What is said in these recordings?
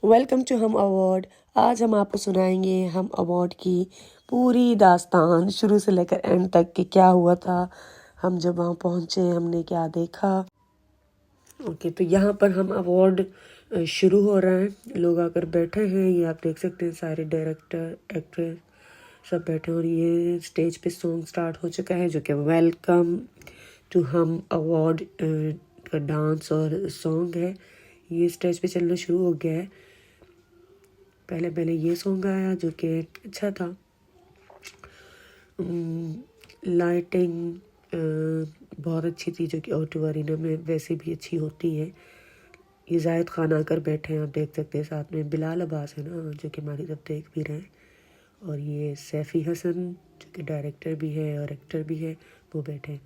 Welcome to हम award. आज हम आपको सुनाएंगे हम अवार्ड की पूरी दास्तान शुरू से लेकर एंड तक कि क्या हुआ था, हम जब वहाँ पहुँचे हमने क्या देखा। ओके, तो यहाँ पर हम अवार्ड शुरू हो रहा है, लोग आकर बैठे हैं। ये आप देख सकते हैं सारे डायरेक्टर एक्ट्रेस सब बैठे हैं और ये स्टेज पे सॉन्ग स्टार्ट हो चुका है जो कि वेलकम टू हम अवार्ड का डांस और सॉन्ग है। ये स्टेज पे चलना शुरू हो गया है। पहले मैंने ये सॉन्ग गाया जो कि अच्छा था। लाइटिंग बहुत अच्छी थी जो कि O2 अरीना में वैसे भी अच्छी होती है। ये जायद खान आकर बैठे हैं, आप देख सकते हैं। साथ में बिलाल अब्बास है ना जो कि हमारी तरफ देख भी रहे हैं, और ये सैफ़ी हसन जो कि डायरेक्टर भी है और एक्टर भी है, वो बैठे हैं।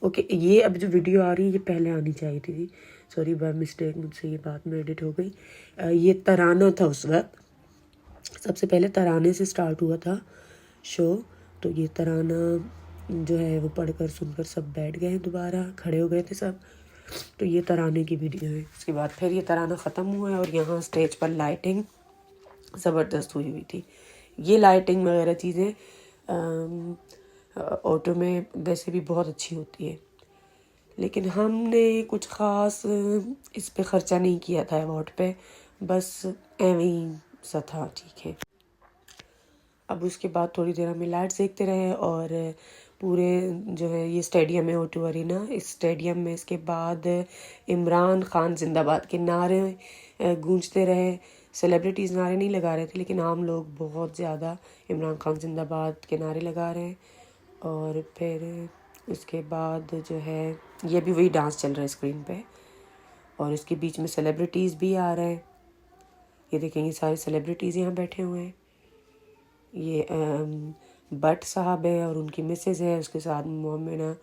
ओके, ये अब जो वीडियो आ रही है ये पहले आनी चाहिए थी। सॉरी, बाय मिस्टेक मुझसे ये बात में एडिट हो गई। ये तराना था उस वक्त, सबसे पहले तराने से स्टार्ट हुआ था शो। तो ये तराना जो है वो पढ़कर सुनकर सब बैठ गए, दोबारा खड़े हो गए थे सब। तो ये तराने की वीडियो है। उसके बाद फिर ये तराना ख़त्म हुआ है और यहाँ स्टेज पर लाइटिंग ज़बरदस्त हुई हुई थी। ये लाइटिंग वगैरह चीज़ें ऑटो में वैसे भी बहुत अच्छी होती है, लेकिन हमने कुछ ख़ास इस पे ख़र्चा नहीं किया था अवार्ड पे, बस एवं ही सा था, ठीक है। अब उसके बाद थोड़ी देर हमें लाइट्स देखते रहे और पूरे जो है ये स्टेडियम है O2 अरीना। इस स्टेडियम में इसके बाद इमरान खान जिंदाबाद के नारे गूंजते रहे। सेलिब्रिटीज़ नारे नहीं लगा रहे थे, लेकिन आम लोग बहुत ज़्यादा इमरान खान जिंदाबाद के नारे लगा रहे हैं। और फिर उसके बाद जो है ये भी वही डांस चल रहा है स्क्रीन पे, और इसके बीच में सेलिब्रिटीज़ भी आ रहे हैं। ये देखेंगे सारे सेलिब्रिटीज़ यहाँ बैठे हुए हैं। ये भट्ट साहब है और उनकी मिसेज है, उसके साथ मोमिना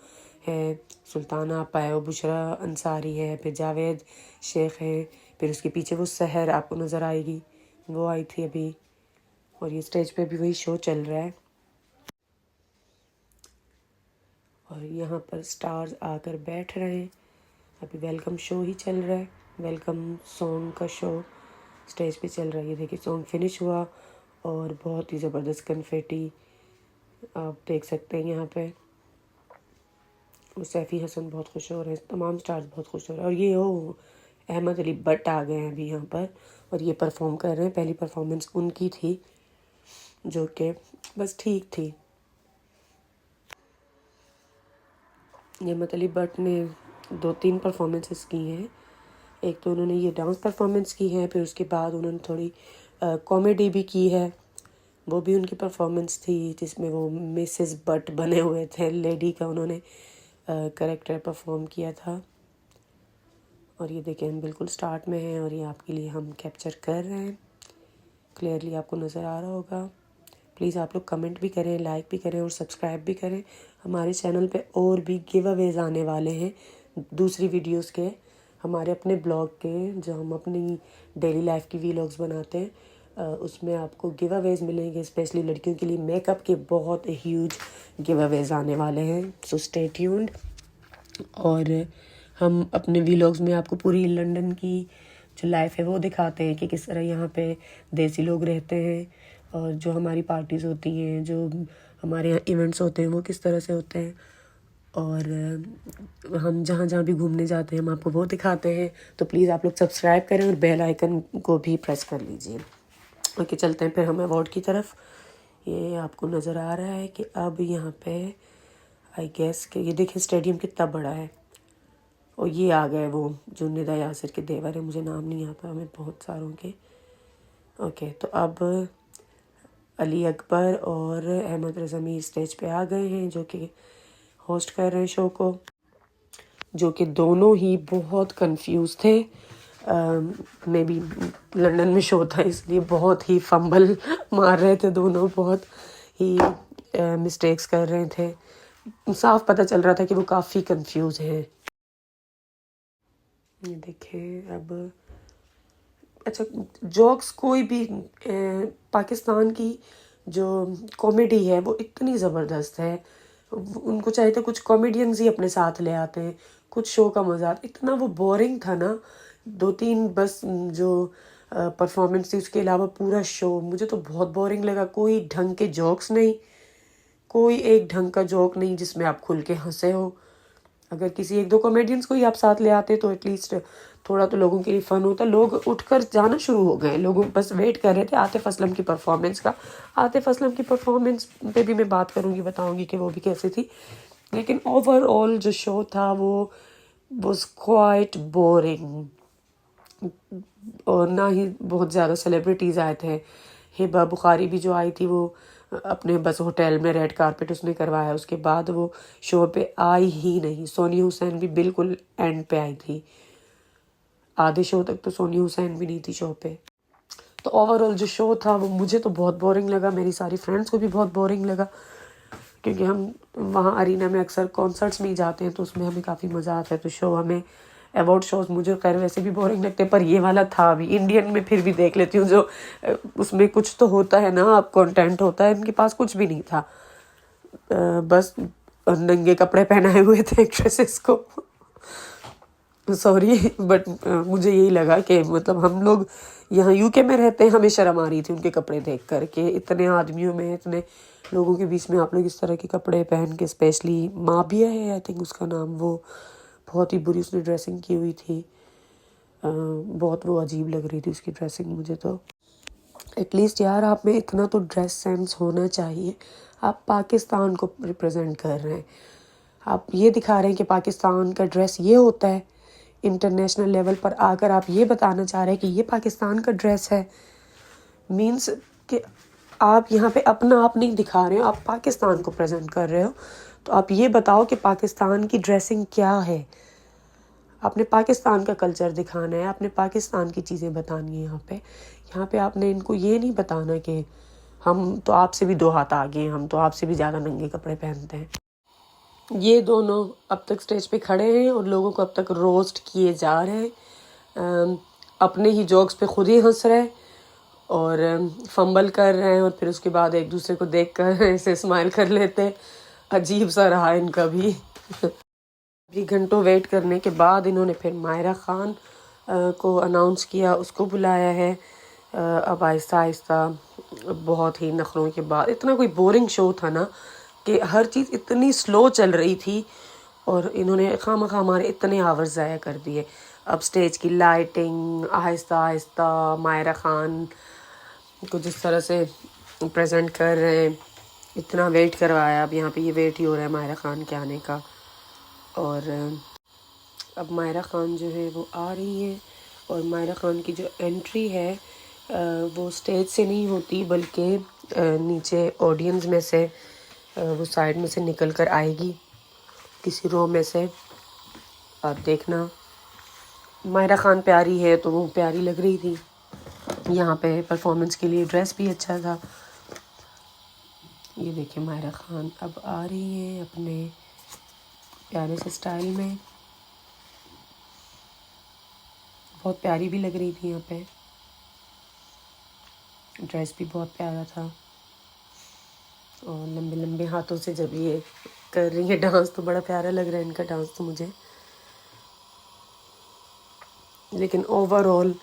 है, सुल्ताना आपा है, बुशरा अंसारी है, फिर जावेद शेख है, फिर उसके पीछे वो सहर आपको नज़र आएगी, वो आई थी अभी। और ये स्टेज पे भी वही शो चल रहा है और यहाँ पर स्टार्स आकर बैठ रहे हैं। अभी वेलकम शो ही चल रहा है, वेलकम सॉन्ग का शो स्टेज पे चल रहा है। ये देखिए सॉन्ग फिनिश हुआ और बहुत ही ज़बरदस्त कन्फेटी आप देख सकते हैं यहाँ पे। और सैफ़ी हसन बहुत खुश हो रहे हैं, तमाम स्टार्स बहुत खुश हो रहे हैं। और ये अहमद अली भट्ट आ गए हैं अभी यहाँ पर और ये परफॉर्म कर रहे हैं। पहली परफॉर्मेंस उनकी थी जो कि बस ठीक थी। अहमद अली भट्ट ने 2-3 परफॉर्मेंसेस की हैं। एक तो उन्होंने ये डांस परफॉर्मेंस की है, फिर उसके बाद उन्होंने थोड़ी कॉमेडी भी की है, वो भी उनकी परफॉर्मेंस थी जिसमें वो मिसेस भट्ट बने हुए थे, लेडी का उन्होंने कैरेक्टर परफॉर्म किया था। और ये देखें हम बिल्कुल स्टार्ट में हैं और ये आपके लिए हम कैप्चर कर रहे हैं, क्लियरली आपको नज़र आ रहा होगा। प्लीज़ आप लोग कमेंट भी करें, लाइक भी करें और सब्सक्राइब भी करें। हमारे चैनल पे और भी गिव अवेज आने वाले हैं दूसरी वीडियोस के, हमारे अपने ब्लॉग के, जो हम अपनी डेली लाइफ की वीलॉग्स बनाते हैं। उसमें आपको गिव अवेज मिलेंगे, स्पेशली लड़कियों के लिए मेकअप के बहुत ह्यूज गिव अवेज आने वाले हैं, सो स्टे ट्यून्ड। और हम अपने वीलॉग्स में आपको पूरी लंदन की जो लाइफ है वो दिखाते हैं कि किस तरह यहाँ पे देसी लोग रहते हैं, और जो हमारी पार्टीज़ होती हैं, जो हमारे यहाँ इवेंट्स होते हैं वो किस तरह से होते हैं, और हम जहाँ जहाँ भी घूमने जाते हैं हम आपको वो दिखाते हैं। तो प्लीज़ आप लोग सब्सक्राइब करें और बेल आइकन को भी प्रेस कर लीजिए। ओके, चलते हैं फिर हम अवार्ड की तरफ। ये आपको नज़र आ रहा है कि अब यहाँ पे आई गेस कि ये देखिए स्टेडियम कितना बड़ा है, और ये आ गए वो जो निदा यासिर के देवर है, मुझे नाम नहीं आता हमें बहुत सारों के। ओके, तो अब अली अकबर और अहमद रज़ा मीर स्टेज पे आ गए हैं जो कि होस्ट कर रहे हैं शो को, जो कि दोनों ही बहुत कंफ्यूज थे। मे बी लंदन में शो था इसलिए बहुत ही फंबल मार रहे थे दोनों, बहुत ही मिस्टेक्स कर रहे थे। साफ पता चल रहा था कि वो काफ़ी कंफ्यूज हैं। ये देखें अब अच्छा, जोक्स कोई भी पाकिस्तान की जो कॉमेडी है वो इतनी ज़बरदस्त है, उनको चाहिए तो कुछ कॉमेडियंस ही अपने साथ ले आते हैं, कुछ शो का मज़ा इतना वो बोरिंग था ना। 2-3 बस जो परफॉर्मेंस थी, उसके अलावा पूरा शो मुझे तो बहुत बोरिंग लगा। कोई ढंग के जोक्स नहीं, कोई एक ढंग का जोक नहीं जिसमें आप खुल के हंसे हो। अगर किसी एक दो कॉमेडियंस को ही आप साथ ले आते तो एटलीस्ट थोड़ा तो लोगों के लिए फ़न होता। लोग उठकर जाना शुरू हो गए, लोग बस वेट कर रहे थे आतिफ असलम की परफॉर्मेंस का। आतिफ असलम की परफॉर्मेंस पे भी मैं बात करूँगी, बताऊँगी कि वो भी कैसी थी। लेकिन ओवरऑल जो शो था वो वॉज क्वाइट बोरिंग, और ना ही बहुत ज़्यादा सेलिब्रिटीज़ आए थे। हिबा बुखारी भी जो आई थी वो अपने बस होटल में रेड कारपेट उसने करवाया, उसके बाद वो शो पे आई ही नहीं। सोनिया हुसैन भी बिल्कुल एंड पे आई थी, आधे शो तक तो सोनिया हुसैन भी नहीं थी शो पे। तो ओवरऑल जो शो था वो मुझे तो बहुत बोरिंग लगा, मेरी सारी फ्रेंड्स को भी बहुत बोरिंग लगा, क्योंकि हम वहाँ अरीना में अक्सर कॉन्सर्ट्स में ही जाते हैं तो उसमें हमें काफ़ी मज़ा आता है। तो शो हमें अवार्ड शोज मुझे खैर वैसे भी बोरिंग लगते हैं, पर ये वाला था भी इंडियन में फिर भी देख लेती हूँ, जो उसमें कुछ तो होता है ना, अब कंटेंट होता है। इनके पास कुछ भी नहीं था, बस नंगे कपड़े पहनाए हुए थे एक्ट्रेसेस को। सॉरी बट मुझे यही लगा कि मतलब हम लोग यहाँ यूके में रहते हैं, हमें शर्म आ रही थी उनके कपड़े देख कर के। इतने आदमियों में, इतने लोगों के बीच में आप लोग इस तरह के कपड़े पहन के, स्पेशली माबिया है आई थिंक उसका नाम, वो बहुत ही बुरी उसने ड्रेसिंग की हुई थी। बहुत वो अजीब लग रही थी उसकी ड्रेसिंग मुझे तो। एटलीस्ट यार आप में इतना तो ड्रेस सेंस होना चाहिए। आप पाकिस्तान को रिप्रेजेंट कर रहे हैं, आप ये दिखा रहे हैं कि पाकिस्तान का ड्रेस ये होता है। इंटरनेशनल लेवल पर आकर आप ये बताना चाह रहे हैं कि ये पाकिस्तान का ड्रेस है, मीन्स कि आप यहाँ पे अपना आप नहीं दिखा रहे हो, आप पाकिस्तान को प्रेजेंट कर रहे हो। तो आप ये बताओ कि पाकिस्तान की ड्रेसिंग क्या है। आपने पाकिस्तान का कल्चर दिखाना है, आपने पाकिस्तान की चीज़ें बतानी है। यहाँ पे आपने इनको ये नहीं बताना कि हम तो आपसे भी 2 हाथ आगे हैं, हम तो आपसे भी ज़्यादा नंगे कपड़े पहनते हैं। ये दोनों अब तक स्टेज पे खड़े हैं और लोगों को अब तक रोस्ट किए जा रहे हैं, अपने ही जोक्स पे खुद ही हंस रहे हैं और फंबल कर रहे हैं, और फिर उसके बाद एक दूसरे को देख कर ऐसे स्माइल कर लेते हैं। अजीब सा रहा इनका भी। अभी घंटों वेट करने के बाद इन्होंने फिर मायरा ख़ान को अनाउंस किया, उसको बुलाया है। अब आहिस्ता आहिस्ता बहुत ही नखरों के बाद, इतना कोई बोरिंग शो था ना कि हर चीज़ इतनी स्लो चल रही थी और इन्होंने खामखा हमारे इतने आवर्स ज़ाया कर दिए। अब स्टेज की लाइटिंग आहिस्ता आहिस्ता मायरा ख़ान को जिस तरह से प्रेजेंट कर रहे हैं, इतना वेट करवाया। अब यहाँ पे ये वेट ही हो रहा है मायरा ख़ान के आने का। और अब मायरा ख़ान जो है वो आ रही है, और मायरा ख़ान की जो एंट्री है वो स्टेज से नहीं होती बल्कि नीचे ऑडियंस में से, वो साइड में से निकल कर आएगी किसी रो में से। आप देखना मायरा ख़ान प्यारी है तो वो प्यारी लग रही थी। यहाँ पे परफॉर्मेंस के लिए ड्रेस भी अच्छा था। ये देखिए मायरा ख़ान अब आ रही है अपने प्यारे से स्टाइल में, बहुत प्यारी भी लग रही थी। यहाँ पे ड्रेस भी बहुत प्यारा था, और लंबे लंबे हाथों से जब ये कर रही है डांस तो बड़ा प्यारा लग रहा है इनका डांस तो मुझे। लेकिन ओवरऑल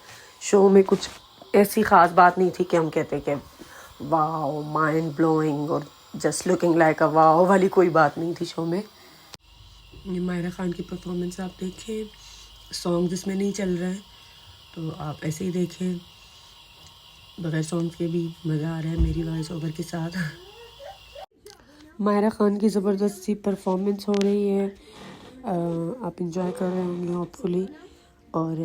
शो में कुछ ऐसी ख़ास बात नहीं थी कि हम कहते कि वाओ माइंड ब्लोइंग और just looking like a wow वाली कोई बात नहीं थी शो में। ये मायरा ख़ान की परफॉर्मेंस आप देखें, सॉन्ग जिसमें नहीं चल रहा है तो आप ऐसे ही देखें, बगैर सॉन्ग के भी मज़ा आ रहा है मेरी वॉइस ओवर के साथ। मायरा ख़ान की ज़बरदस्त सी परफॉर्मेंस हो रही है, आप इंजॉय कर रहे होंगे होपफुली। और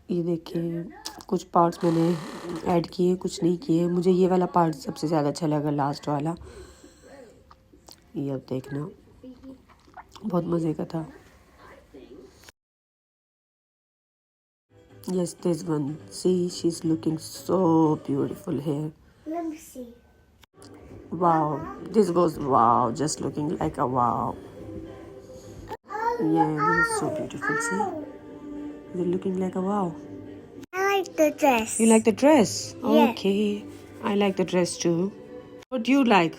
ये देखिए कुछ पार्ट्स मैंने ऐड किए, कुछ नहीं किए। मुझे ये वाला पार्ट सबसे ज़्यादा अच्छा लगा, लास्ट वाला। ये अब देखना बहुत मज़े का था। Yes, this one. See, she's looking so beautiful here. Let me see. Wow, this was wow, just looking like a wow. Yeah, this is so beautiful. See, is it looking like a wow? I like the dress. You like the dress? Yeah. Okay, I like the dress too. What do you like?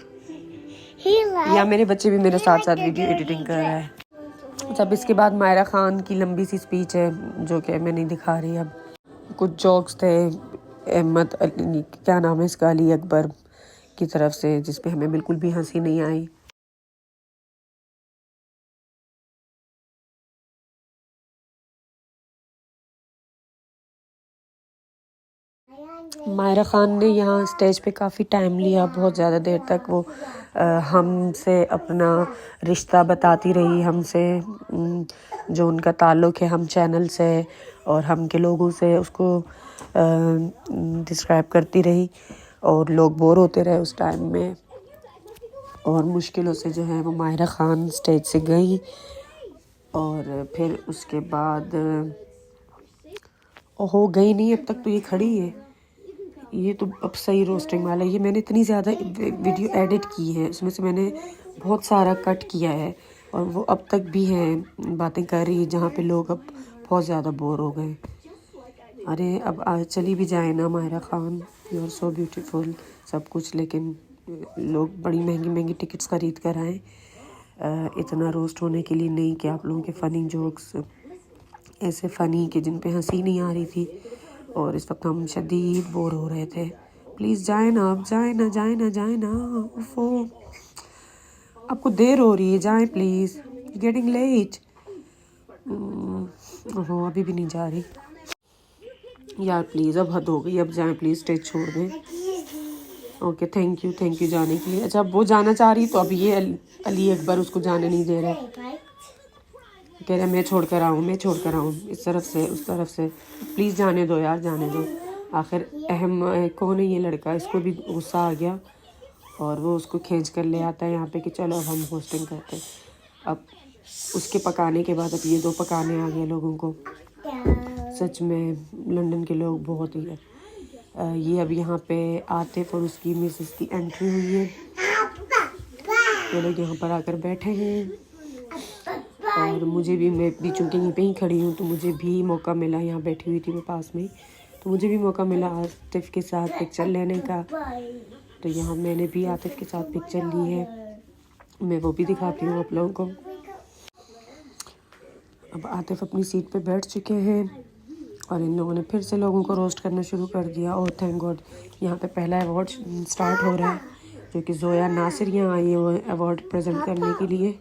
He likes. या मेरे बच्चे भी मेरे He साथ like साथ the video dirty editing कर रहा है। dress. तब इसके बाद मायरा ख़ान की लंबी सी स्पीच है जो कि मैं नहीं दिखा रही अब। कुछ जोक्स थे अहमद अली, क्या नाम है इसका, अली अकबर की तरफ से, जिस पे हमें बिल्कुल भी हंसी नहीं आई। मायरा ख़ान ने यहाँ स्टेज पे काफ़ी टाइम लिया, बहुत ज़्यादा देर तक वो हमसे अपना रिश्ता बताती रही, हमसे जो उनका ताल्लुक़ है हम चैनल से और हम के लोगों से, उसको डिस्क्राइब करती रही। और लोग बोर होते रहे उस टाइम में, और मुश्किलों से जो है वो मायरा ख़ान स्टेज से गई। और फिर उसके बाद हो गई नहीं, अब तक तो ये खड़ी है। ये तो अब सही रोस्टिंग वाला है। ये मैंने इतनी ज़्यादा वीडियो एडिट की है, उसमें से मैंने बहुत सारा कट किया है, और वो अब तक भी हैं बातें कर रही है, जहाँ पे लोग अब बहुत ज़्यादा बोर हो गए। अरे अब चली भी जाए ना Myra Khan, you are so beautiful सब कुछ, लेकिन लोग बड़ी महंगी महंगी टिकट्स ख़रीद कर आए इतना रोस्ट होने के लिए नहीं कि आप लोगों के फ़नी जोक्स ऐसे फ़नी कि जिन पे हंसी नहीं आ रही थी। और इस वक्त हम शदीद बोर हो रहे थे। प्लीज़ जाए ना, अब जाए ना, जाए ना, जाए ना, उफ़ो आपको देर हो रही है, जाए प्लीज़, गेटिंग लेट। ओहो अभी भी नहीं जा रही यार, प्लीज़ अब हद हो गई, अब जाएं प्लीज़, स्टेज छोड़ दें। ओके थैंक यू जाने के लिए। अच्छा अब वो जाना चाह रही, तो अब ये अली अकबर उसको जाने नहीं दे रहे, कह रहे मैं छोड़ कर आऊँ, इस तरफ से उस तरफ से, प्लीज़ जाने दो यार, जाने दो। आखिर अहम कौन है ये लड़का, इसको भी गुस्सा आ गया और वो उसको खींच कर ले आता है यहाँ पे कि चलो अब हम होस्टिंग करते हैं। अब उसके पकाने के बाद अब ये दो पकाने आ गए लोगों को। सच में लंदन के लोग बहुत ही है। ये अब यहाँ पे आतिफ और उसकी मिसेस की एंट्री हुई है, वो लोग यहाँ पर आकर बैठे हैं। और मुझे भी, मैं भी चूँकि यहीं पे ही खड़ी हूँ, तो मुझे भी मौका मिला, यहाँ बैठी हुई थी मैं पास में, तो मुझे भी मौका मिला आतिफ के साथ पिक्चर लेने का। तो यहाँ मैंने भी आतिफ के साथ पिक्चर ली है, मैं वो भी दिखाती हूँ आप लोगों को। अब आतिफ अपनी सीट पे बैठ चुके हैं और इन लोगों ने फिर से लोगों को रोस्ट करना शुरू कर दिया। और थैंक गॉड यहाँ पे पहला अवार्ड स्टार्ट हो रहा है, जो कि जोया नासिर यहाँ आई है वो अवार्ड प्रेजेंट करने के लिए,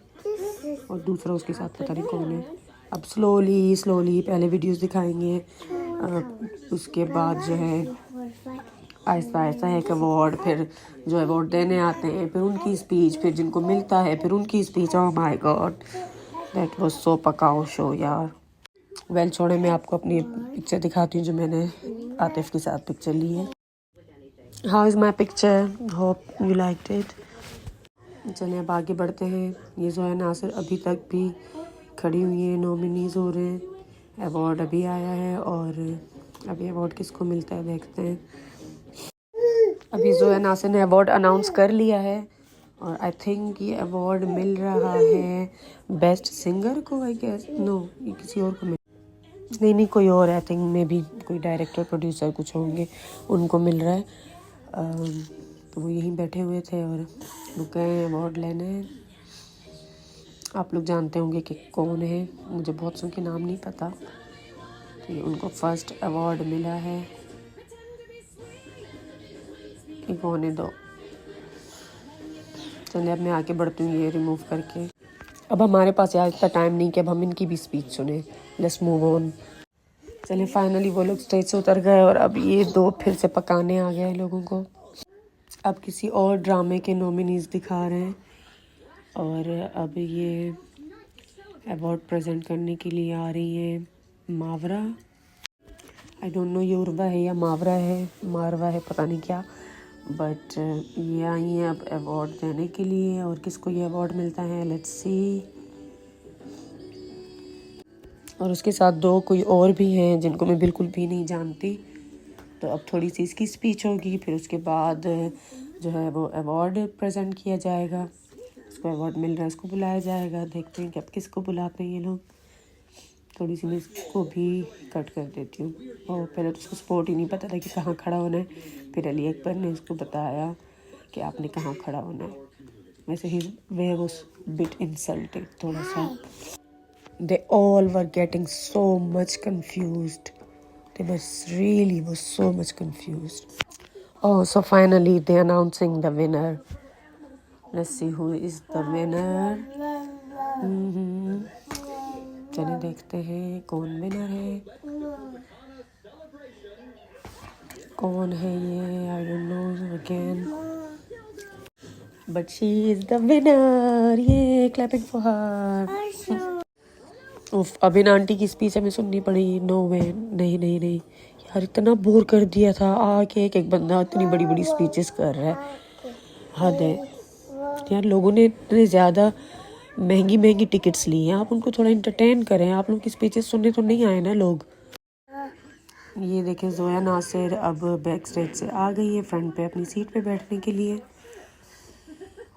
और दूसरा उसके साथ पता नहीं कौन है। अब स्लोली पहले वीडियोस दिखाएंगे, उसके बाद जो है आहिस्ता आहिस्ता एक अवार्ड, फिर जो अवार्ड देने आते हैं, फिर उनकी स्पीच, फिर जिनको मिलता है फिर उनकी speech. Oh my God that was so पकाओ शो यार। वेल छोड़े, मैं आपको अपनी पिक्चर दिखाती हूँ जो मैंने आतिफ के साथ पिक्चर ली है। How is my picture, hope you liked it. चलिए अब आगे बढ़ते हैं। ये जोया नासिर अभी तक भी खड़ी हुई है, नॉमिनीज हो रहे हैं, अवार्ड अभी आया है, और अभी अवार्ड किसको मिलता है देखते हैं। अभी जोया नासिर ने अवार्ड अनाउंस कर लिया है, और आई थिंक ये अवार्ड मिल रहा है बेस्ट सिंगर को, आई गेस, नो ये किसी और को नहीं कोई और, आई थिंक मे भी कोई डायरेक्टर प्रोड्यूसर कुछ होंगे, उनको मिल रहा है। तो वो यहीं बैठे हुए थे और रुक गए अवार्ड लेने। आप लोग जानते होंगे कि कौन है, मुझे बहुत सौ के नाम नहीं पता। तो ये उनको फर्स्ट अवार्ड मिला है, कि कौन है दो। चलिए अब मैं आगे बढ़ती हूँ ये रिमूव करके। अब हमारे पास यार इतना टाइम नहीं कि अब हम इनकी भी स्पीच सुने, लेट्स मूव ऑन। चलिए फाइनली वो लोग स्टेज से उतर गए, और अब ये दो फिर से पकाने आ गए लोगों को। अब किसी और ड्रामे के नॉमिनीज दिखा रहे हैं, और अब ये अवार्ड प्रेजेंट करने के लिए आ रही है मावरा। आई डोंट नो योरबा है या मावरा है पता नहीं क्या, बट ये आई हैं अब अवार्ड देने के लिए। और किसको ये अवार्ड मिलता है, लेट्स सी। और उसके साथ दो कोई और भी हैं जिनको मैं बिल्कुल भी नहीं जानती। तो अब थोड़ी सी इसकी स्पीच होगी, फिर उसके बाद जो है वो अवार्ड प्रेजेंट किया जाएगा। उसको अवार्ड मिल रहा है, उसको बुलाया जाएगा। देखते हैं कि अब किसको बुलाते हैं ये लोग। थोड़ी सी मैं इसको भी कट कर देती हूँ। और पहले तो उसको स्पॉट ही नहीं पता था कि कहाँ खड़ा होना है, फिर अली अकबर ने उसको बताया कि आपने कहाँ खड़ा होना है। वैसे ही वे वाज बिट इंसल्टेड थोड़ा सा। They all were getting so much confused. They was really was so much confused. Oh, so finally they're announcing the winner. Let's see who is the winner. चलिए देखते हैं कौन विनर है. कौन है ये? I don't know again. But she is the winner. Yay, clapping for her. उफ, अबिन aunty की स्पीच हमें सुननी पड़ी. नो वे, नहीं नहीं नहीं यार, इतना बोर कर दिया था. आके एक एक बंदा इतनी बड़ी बड़ी स्पीचेस कर रहा है. हद है यार. लोगों ने इतने ज़्यादा महंगी महंगी टिकट्स ली हैं. आप उनको थोड़ा इंटरटेन करें. आप लोग की स्पीचेस सुनने तो नहीं आए ना लोग. ये देखें, जोया नासिर अब बैक स्टेज से आ गई है फ्रंट पे अपनी सीट पे बैठने के लिए.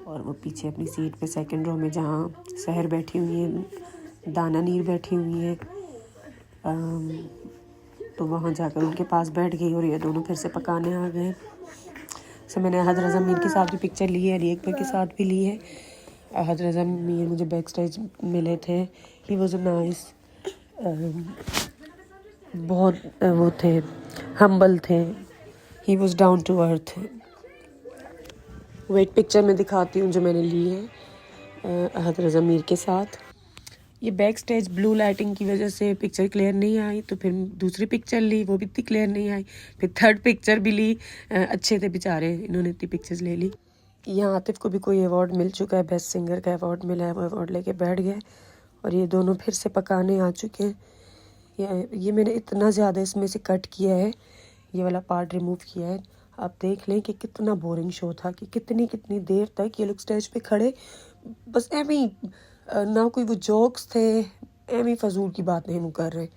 और वो पीछे अपनी सीट पे सेकंड रो में जहाँ सहर बैठी हुई है, दाना नीर बैठी हुई है, तो वहाँ जाकर उनके पास बैठ गई. और ये दोनों फिर से पकाने आ गए. सो मैंने हज़रत ज़मीर के साथ भी पिक्चर ली है, अली अकबर के साथ भी ली है. हज़रत ज़मीर मुझे बैक स्टेज मिले थे. He was nice. बहुत वो थे, हम्बल थे. He was down to earth. Wait picture में दिखाती हूँ जो मैंने ली है हज़रत ज़मीर के साथ. ये बैक स्टेज ब्लू लाइटिंग की वजह से पिक्चर क्लियर नहीं आई, तो फिर दूसरी पिक्चर ली, वो भी इतनी क्लियर नहीं आई. फिर थर्ड पिक्चर भी ली. अच्छे थे बेचारे, इन्होंने इतनी पिक्चर्स ले ली. यहाँ आतिफ को भी कोई अवार्ड मिल चुका है, बेस्ट सिंगर का अवार्ड मिला है. वो अवार्ड लेके बैठ गए. और ये दोनों फिर से पकाने आ चुके हैं. ये मैंने इतना ज़्यादा इसमें से कट किया है, ये वाला पार्ट रिमूव किया है. आप देख लें कि कितना बोरिंग शो था, कि कितनी कितनी देर तक ये लोग स्टेज पे खड़े बस एवं ही, ना कोई वो जोक्स थे, एवं ही फजूल की बात नहीं वो कर रहे.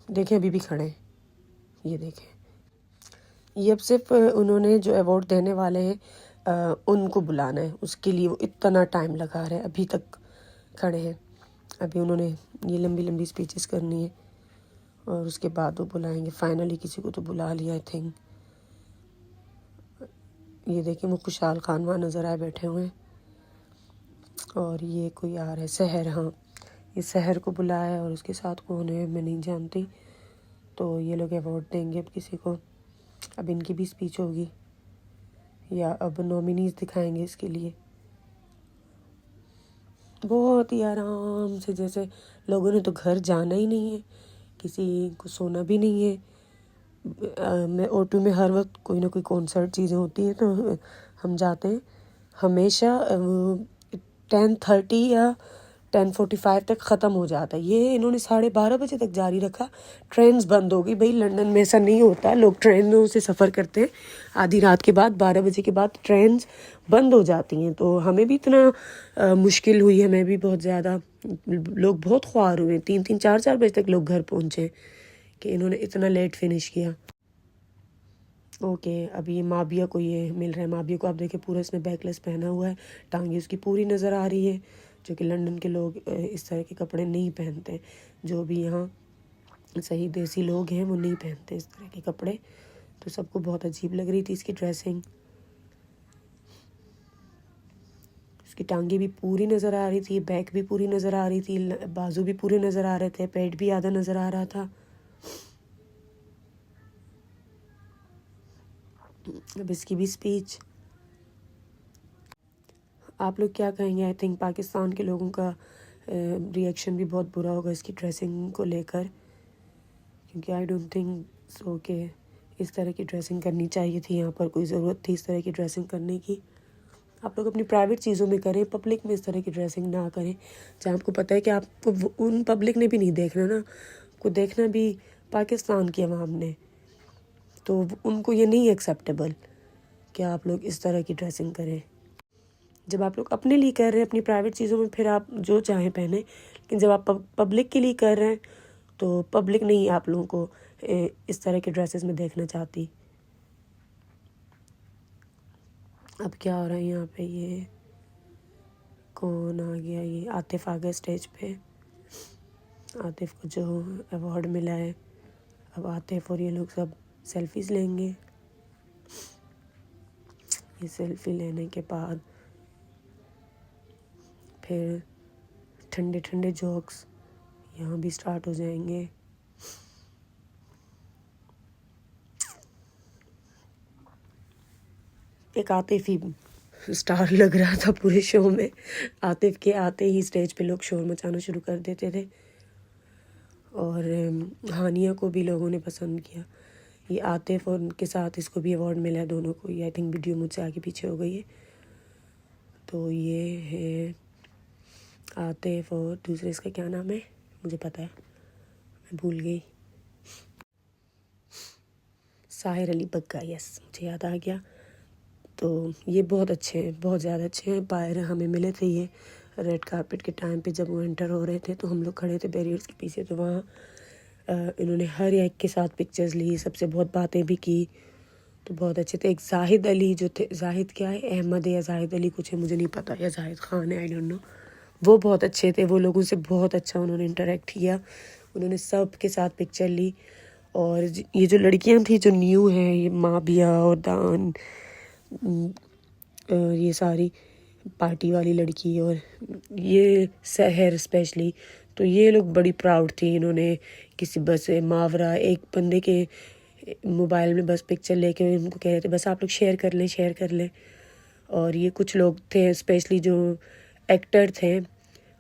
देखें अभी भी खड़े. ये देखें, ये अब सिर्फ उन्होंने जो अवार्ड देने वाले हैं उनको बुलाना है, उसके लिए वो इतना टाइम लगा रहे हैं. अभी तक खड़े हैं. अभी उन्होंने ये लंबी लंबी स्पीचेस करनी है और उसके बाद वो बुलाएंगे. फाइनली किसी को तो बुला लिया आई थिंक. ये देखें, वो खुशहाल खान वहाँ नज़र आए बैठे हुए हैं. और ये कोई आ रहा है, सहर. हाँ, ये सहर को बुलाया है. और उसके साथ कौन है मैं नहीं जानती. तो ये लोग अवार्ड देंगे अब किसी को. अब इनकी भी स्पीच होगी या अब नॉमिनीज दिखाएंगे इसके लिए. बहुत ही आराम से, जैसे लोगों ने तो घर जाना ही नहीं है, किसी को सोना भी नहीं है. मैं O2 में हर वक्त कोई ना कोई कॉन्सर्ट चीज़ें होती हैं, तो हम जाते हैं हमेशा. 10:30 या 10:45 तक ख़त्म हो जाता है. ये इन्होंने 12:30 बजे तक जारी रखा. ट्रेन्स बंद हो गई. भाई लंदन में ऐसा नहीं होता, लोग ट्रेनों से सफ़र करते हैं आधी रात के बाद, 12 बजे के बाद ट्रेन्स बंद हो जाती हैं. तो हमें भी इतना मुश्किल हुई. हमें भी बहुत ज़्यादा, लोग बहुत ख्वार हुए. 3-3 4-4 बजे तक लोग घर पहुँचे कि इन्होंने इतना लेट फिनिश किया. ओके, अब ये माबिया को ये मिल रहा है. माबिया को आप देखें, पूरा इसने बैकलेस पहना हुआ है, टांगे उसकी पूरी नज़र आ रही है, जो कि लंदन के लोग इस तरह के कपड़े नहीं पहनते. जो भी यहाँ सही देसी लोग हैं वो नहीं पहनते इस तरह के कपड़े. तो सबको बहुत अजीब लग रही थी इसकी ड्रेसिंग. इसकी टांगे भी पूरी नज़र आ रही थी, बैक भी पूरी नज़र आ रही थी, बाजू भी पूरे नज़र आ रहे थे, पेट भी आधा नज़र आ रहा था. अब इसकी भी स्पीच. आप लोग क्या कहेंगे? आई थिंक पाकिस्तान के लोगों का रिएक्शन भी बहुत बुरा होगा इसकी ड्रेसिंग को लेकर, क्योंकि आई डोंट थिंक सो के इस तरह की ड्रेसिंग करनी चाहिए थी. यहाँ पर कोई ज़रूरत थी इस तरह की ड्रेसिंग करने की? आप लोग अपनी प्राइवेट चीज़ों में करें, पब्लिक में इस तरह की ड्रेसिंग ना करें. जहाँ आपको पता है कि आपको उन पब्लिक ने भी नहीं देखना ना, को देखना भी पाकिस्तान की आवाम ने, तो उनको ये नहीं एक्सेप्टेबल कि आप लोग इस तरह की ड्रेसिंग करें. जब आप लोग अपने लिए कर रहे हैं अपनी प्राइवेट चीज़ों में, फिर आप जो चाहें पहने. लेकिन जब आप पब्लिक के लिए कर रहे हैं, तो पब्लिक नहीं आप लोगों को इस तरह के ड्रेसेस में देखना चाहती. अब क्या हो रहा है यहाँ पे? ये कौन आ गया? ये आतिफ आ गया स्टेज पे. आतिफ को जो अवार्ड मिला है, अब आतिफ और ये लोग सब सेल्फीज़ लेंगे. ये सेल्फी लेने के बाद फिर ठंडे ठंडे जोक्स यहाँ भी स्टार्ट हो जाएंगे. एक आतिफ ही स्टार लग रहा था पूरे शो में। आतिफ के आते ही स्टेज पे लोग शोर मचाना शुरू कर देते थे। और हानिया को भी लोगों ने पसंद किया। ये आतिफ और उनके साथ इसको भी अवार्ड मिला है, दोनों को। ये आई थिंक वीडियो मुझसे आगे पीछे हो गई है। तो ये है आतिफ और दूसरे इसका क्या नाम है मुझे पता है, मैं भूल गई। साहिर अली बग्गा, यस मुझे याद आ गया। तो ये बहुत अच्छे हैं, बहुत ज़्यादा अच्छे हैं। बाहर हमें मिले थे ये रेड कारपेट के टाइम पे, जब वो एंटर हो रहे थे तो हम लोग खड़े थे बैरियर्स के पीछे। तो वहाँ इन्होंने हर एक के साथ पिक्चर्स ली, सबसे बहुत बातें भी की। तो बहुत अच्छे थे। एक जाहिद अली जो थे, जाहिद क्या है, अहमद या जाहिद अली कुछ है मुझे नहीं पता, या जाहिद ख़ान है, आई डोंट नो। वो बहुत अच्छे थे, वो लोगों से बहुत अच्छा उन्होंने इंटरेक्ट किया। उन्होंने सब के साथ पिक्चर ली। और ये जो लड़कियां थी जो न्यू हैं, ये माबिया और दान, ये सारी पार्टी वाली लड़की और ये सहर स्पेशली, तो ये लोग बड़ी प्राउड थी। इन्होंने किसी बस मावरा एक बंदे के मोबाइल में बस पिक्चर लेके उनको कह रहे थे बस आप लोग शेयर कर लें, शेयर कर लें। और ये कुछ लोग थे स्पेशली जो एक्टर थे,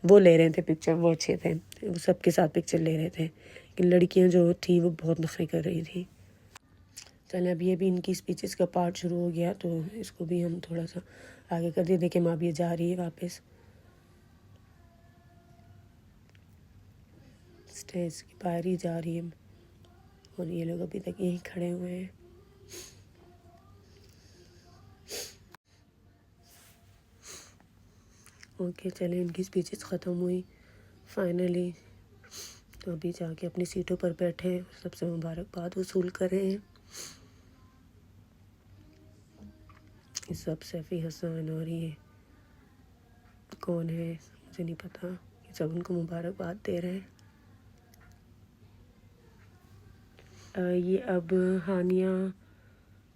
वो ले रहे थे पिक्चर, वो अच्छे थे, वो सबके साथ पिक्चर ले रहे थे। लेकिन लड़कियां जो थी वो बहुत नखरे कर रही थी। चलें, अब ये भी इनकी स्पीचेस का पार्ट शुरू हो गया, तो इसको भी हम थोड़ा सा आगे कर दिए। देखें माँ भी जा रही है वापस स्टेज के बाहर ही जा रही है। और ये लोग अभी तक यहीं खड़े हुए हैं। ओके चलें, इनकी स्पीचेस ख़त्म हुई फाइनली। तो अभी जाके अपनी सीटों पर बैठे, सबसे मुबारकबाद वसूल कर रहे हैं। ये सब सैफ़ी हसन और ये कौन है मुझे नहीं पता, ये सब उनको मुबारकबाद दे रहे हैं। ये अब हानिया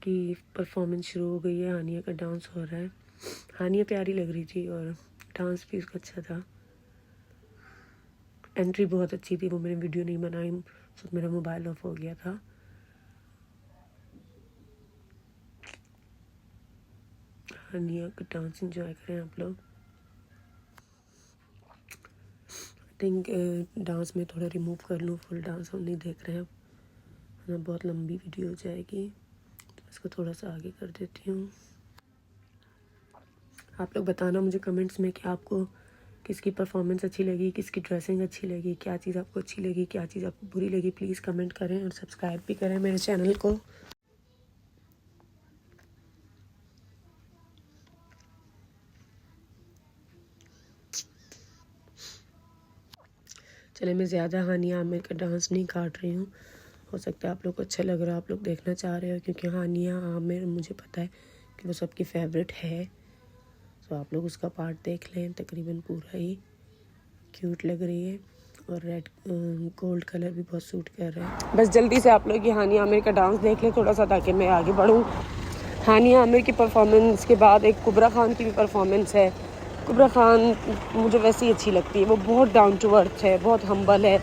की परफॉर्मेंस शुरू हो गई है। हानिया का डांस हो रहा है। हानिया प्यारी लग रही थी और डांस भी उसका अच्छा था। एंट्री बहुत अच्छी थी, वो मैंने वीडियो नहीं बनाई, तो मेरा मोबाइल ऑफ हो गया था। हानिया का डांस एंजॉय करें आप लोग। आई थिंक डांस में थोड़ा रिमूव कर लूँ, फुल डांस हम नहीं देख रहे हैं अब, बहुत लंबी वीडियो हो जाएगी। तो इसको थोड़ा सा आगे कर देती हूँ। आप लोग बताना मुझे कमेंट्स में कि आपको किसकी परफॉर्मेंस अच्छी लगी, किसकी ड्रेसिंग अच्छी लगी, क्या चीज़ आपको अच्छी लगी, क्या चीज़ आपको बुरी लगी। प्लीज़ कमेंट करें और सब्सक्राइब भी करें मेरे चैनल को। चले, मैं ज़्यादा हानिया आमिर का डांस नहीं काट रही हूँ। हो सकता है आप लोग को अच्छा लग रहा हो, आप लोग देखना चाह रहे हो, क्योंकि हानिया आमिर मुझे पता है कि वो सबकी फेवरेट है। तो आप लोग उसका पार्ट देख लें, तकरीबन पूरा ही क्यूट लग रही है। और रेड गोल्ड कलर भी बहुत सूट कर रहा है। बस जल्दी से आप लोग ये हानिया आमिर का डांस देख लें थोड़ा सा, ताकि मैं आगे बढ़ूँ। हानिया आमिर की परफॉर्मेंस के बाद एक कुबरा खान की भी परफॉर्मेंस है। कुबरा खान मुझे वैसे ही अच्छी लगती है, वो बहुत डाउन टू अर्थ है, बहुत हम्बल है।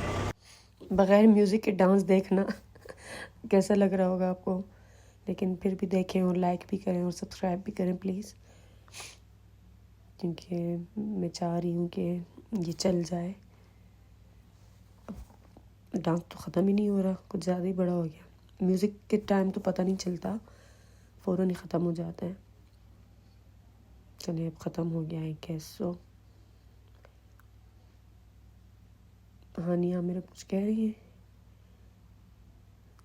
बग़ैर म्यूज़िक के डांस देखना कैसा लग रहा होगा आपको, लेकिन फिर भी देखें और लाइक भी करें और सब्सक्राइब भी करें प्लीज़, क्योंकि मैं चाह रही हूँ कि ये चल जाए। डांस तो ख़त्म ही नहीं हो रहा, कुछ ज़्यादा ही बड़ा हो गया। म्यूज़िक के टाइम तो पता नहीं चलता, फ़ौरन ही ख़त्म हो जाता है। चलिए अब ख़त्म हो गया है गैस। सो हानिया मेरा कुछ कह रही है,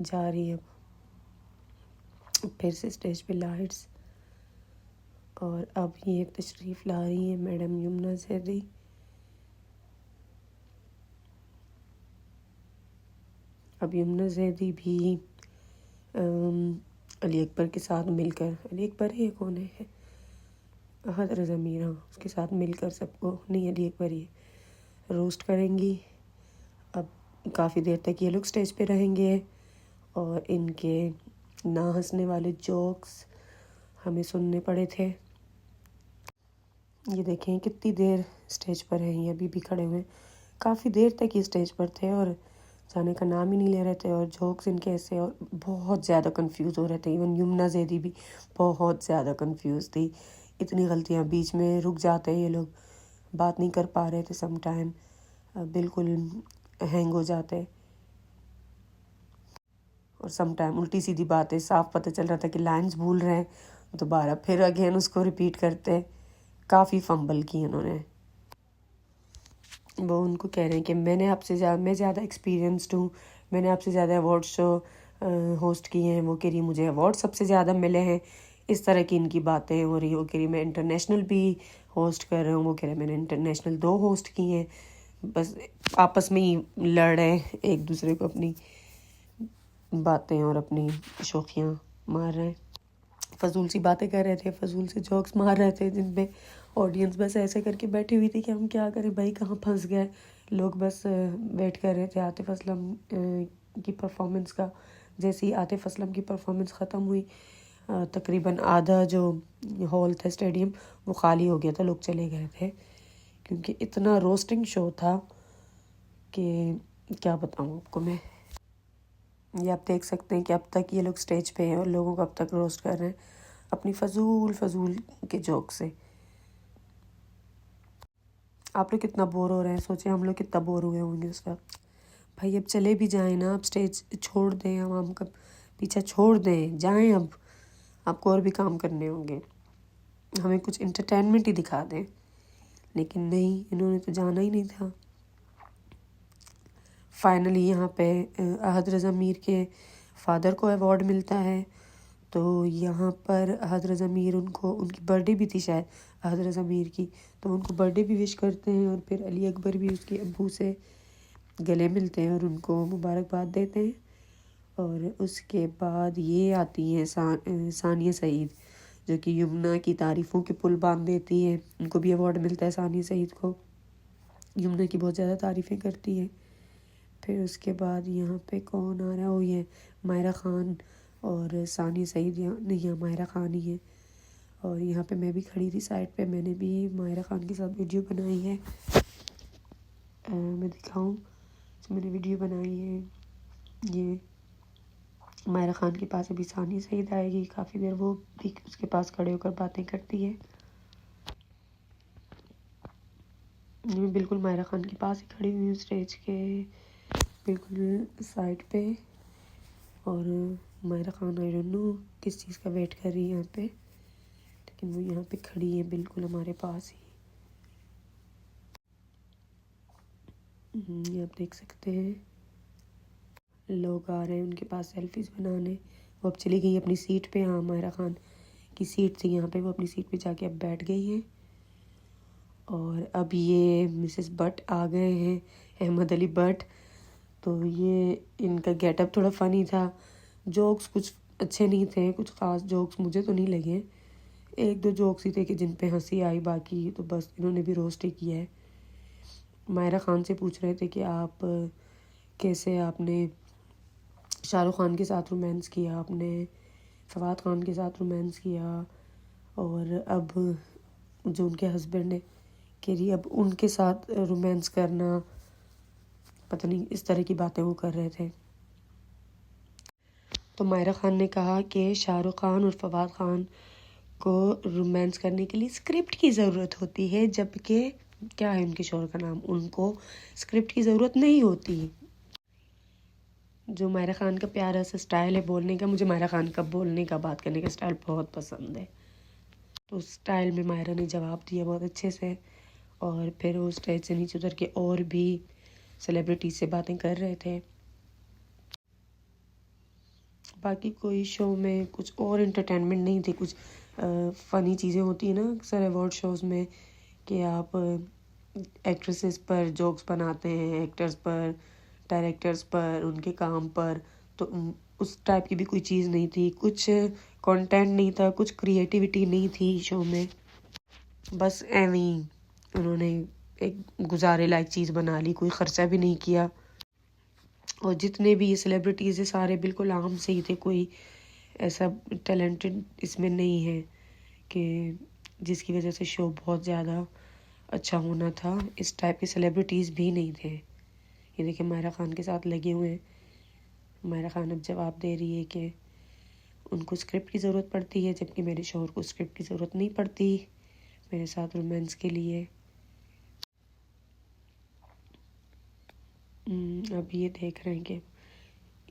जा रही है अब फिर से स्टेज पे लाइट्स। और अब ये तशरीफ़ ला रही है मैडम यमुना जैदी। अब यमुना जैदी भी अली अकबर के साथ मिलकर, अली अकबर है कौन है, अहद रज़ा मीरा, उसके साथ मिलकर सबको, नहीं अली अकबर ही रोस्ट करेंगी। अब काफ़ी देर तक ये लोग स्टेज पे रहेंगे और इनके ना हंसने वाले जोक्स हमें सुनने पड़े थे। ये देखें कितनी देर स्टेज पर हैं, ये अभी भी खड़े हुए हैं। काफ़ी देर तक ये स्टेज पर थे और जाने का नाम ही नहीं ले रहे थे और जोक्स इनके ऐसे और बहुत ज़्यादा कंफ्यूज हो रहे थे। इवन यमुना जैदी भी बहुत ज़्यादा कंफ्यूज थी। इतनी गलतियाँ, बीच में रुक जाते हैं ये लोग, बात नहीं कर पा रहे थे सम टाइम, बिल्कुल हैंग हो जाते और सम टाइम उल्टी सीधी बातें, साफ पता चल रहा था कि लाइन्स भूल रहे हैं, दोबारा फिर अगेन उसको रिपीट करते। काफ़ी फंबल की उन्होंने। वो उनको कह रहे हैं कि मैं ज़्यादा एक्सपीरियंस्ड हूँ, मैंने आपसे ज़्यादा अवार्ड शो होस्ट किए हैं। वो कह रही मुझे अवार्ड सबसे ज़्यादा मिले हैं। इस तरह की इनकी बातें हो रही। वो कह रही मैं इंटरनेशनल भी होस्ट कर रहा हूँ। वो कह रहे मैंने इंटरनेशनल 2 होस्ट किए हैं। बस आपस में ही लड़ रहे हैं, एक दूसरे को अपनी बातें और अपनी शोखियाँ मार रहे हैं, फजूल सी बातें कर रहे थे, फजूल से जोक्स मार रहे थे, जिन पे ऑडियंस बस ऐसे करके बैठी हुई थी कि हम क्या करें भाई, कहाँ फंस गए। लोग बस वेट कर रहे थे आतिफ असलम की परफॉर्मेंस का। जैसे ही आतिफ असलम की परफॉर्मेंस ख़त्म हुई, तकरीबन आधा जो हॉल था, स्टेडियम, वो खाली हो गया था, लोग चले गए थे, क्योंकि इतना रोस्टिंग शो था कि क्या बताऊँ आपको मैं। ये आप देख सकते हैं कि अब तक ये लोग स्टेज पे हैं और लोगों को अब तक रोस्ट कर रहे हैं अपनी फजूल के जोक से। आप लोग कितना बोर हो रहे हैं, सोचिए हम लोग कितना बोर हुए होंगे उस वक्त। भाई अब चले भी जाएं ना, अब स्टेज छोड़ दें, हम का पीछा छोड़ दें, जाएं अब, आपको और भी काम करने होंगे, हमें कुछ इंटरटेनमेंट ही दिखा दें। लेकिन नहीं, इन्होंने तो जाना ही नहीं था। फाइनली यहाँ पे अहद रज़ा मीर के फादर को अवार्ड मिलता है। तो यहाँ पर अहद रज़ा मीर, उनको उनकी बर्थडे भी थी शायद अहद रज़ा मीर की, तो उनको बर्थडे भी विश करते हैं और फिर अली अकबर भी उसके अब्बू से गले मिलते हैं और उनको मुबारकबाद देते हैं। और उसके बाद ये आती हैं सानिया सईद, जो कि यमुना की तारीफ़ों के पुल बांध देती है। उनको भी अवार्ड मिलता है सानिया सईद को, यमुना की बहुत ज़्यादा तारीफ़ें करती है। फिर उसके बाद यहाँ पे कौन आ रहा है, वो ये मायरा ख़ान और सानिया सईद, यहाँ मायरा ख़ान ही है। और यहाँ पे मैं भी खड़ी थी साइड पे, मैंने भी मायरा ख़ान के साथ वीडियो बनाई है। मैं दिखाऊं तो मैंने वीडियो बनाई है। ये मायरा ख़ान के पास अभी सानिया सईद आएगी, काफ़ी देर वो भी उसके पास खड़े होकर बातें करती है। मैं बिल्कुल मायरा ख़ान के पास ही खड़ी हुई हूँ, स्टेज के बिल्कुल साइड पे। और Myra Khan I don't know किस चीज़ का वेट कर रही है यहाँ पे, लेकिन वो यहाँ पे खड़ी है बिल्कुल हमारे पास ही। ये आप देख सकते हैं, लोग आ रहे हैं उनके पास सेल्फीज़ बनाने। वो अब चली गई अपनी सीट पे। हाँ, मायरा ख़ान की सीट थी यहाँ पे, वो अपनी सीट पे जाके अब बैठ गई हैं। और अब ये मिसेस बट आ गए हैं, अहमद अली बट। तो ये इनका गेटअप थोड़ा फ़नी था, जोक्स कुछ अच्छे नहीं थे, कुछ ख़ास जोक्स मुझे तो नहीं लगे। 1-2 जोक्स ही थे कि जिन पे हंसी आई, बाकी तो बस इन्होंने भी रोस्ट ही किया है। मायरा ख़ान से पूछ रहे थे कि आप कैसे, आपने शाहरुख ख़ान के साथ रोमांस किया, आपने फवाद ख़ान के साथ रोमांस किया, और अब जो उनके हस्बैंड है कह रही अब उनके साथ रोमांस करना, पता नहीं इस तरह की बातें वो कर रहे थे। तो मायरा ख़ान ने कहा कि शाहरुख ख़ान और फवाद ख़ान को रोमांस करने के लिए स्क्रिप्ट की ज़रूरत होती है, जबकि क्या है उनके शोहर का नाम, उनको स्क्रिप्ट की ज़रूरत नहीं होती। जो मायरा ख़ान का प्यारा सा स्टाइल है बोलने का, मुझे मायरा ख़ान का बोलने का, बात करने का स्टाइल बहुत पसंद है। तो उस स्टाइल में मायरा ने जवाब दिया बहुत अच्छे से। और फिर वो स्टेज से नीचे उतर के और भी सेलिब्रिटी से बातें कर रहे थे। बाकी कोई शो में कुछ और एंटरटेनमेंट नहीं थे। कुछ फ़नी चीज़ें होती हैं ना अक्सर अवार्ड शोज़ में, कि आप एक्ट्रेसेस पर जोक्स बनाते हैं, एक्टर्स पर, डायरेक्टर्स पर, उनके काम पर। तो उस टाइप की भी कोई चीज़ नहीं थी, कुछ कंटेंट नहीं था, कुछ क्रिएटिविटी नहीं थी शो में। बस एवं ही उन्होंने एक गुजारे लायक चीज़ बना ली, कोई ख़र्चा भी नहीं किया। और जितने भी ये सेलिब्रिटीज़ है सारे बिल्कुल आम से ही थे, कोई ऐसा टैलेंटेड इसमें नहीं है कि जिसकी वजह से शो बहुत ज़्यादा अच्छा होना था। इस टाइप के सेलिब्रिटीज़ भी नहीं थे ये देखिए मायरा खान के साथ लगे हुए हैं। मायरा खान अब जवाब दे रही है कि उनको स्क्रिप्ट की ज़रूरत पड़ती है, जबकि मेरे शौहर को स्क्रिप्ट की ज़रूरत नहीं पड़ती मेरे साथ रोमांस के लिए। अब ये देख रहे हैं कि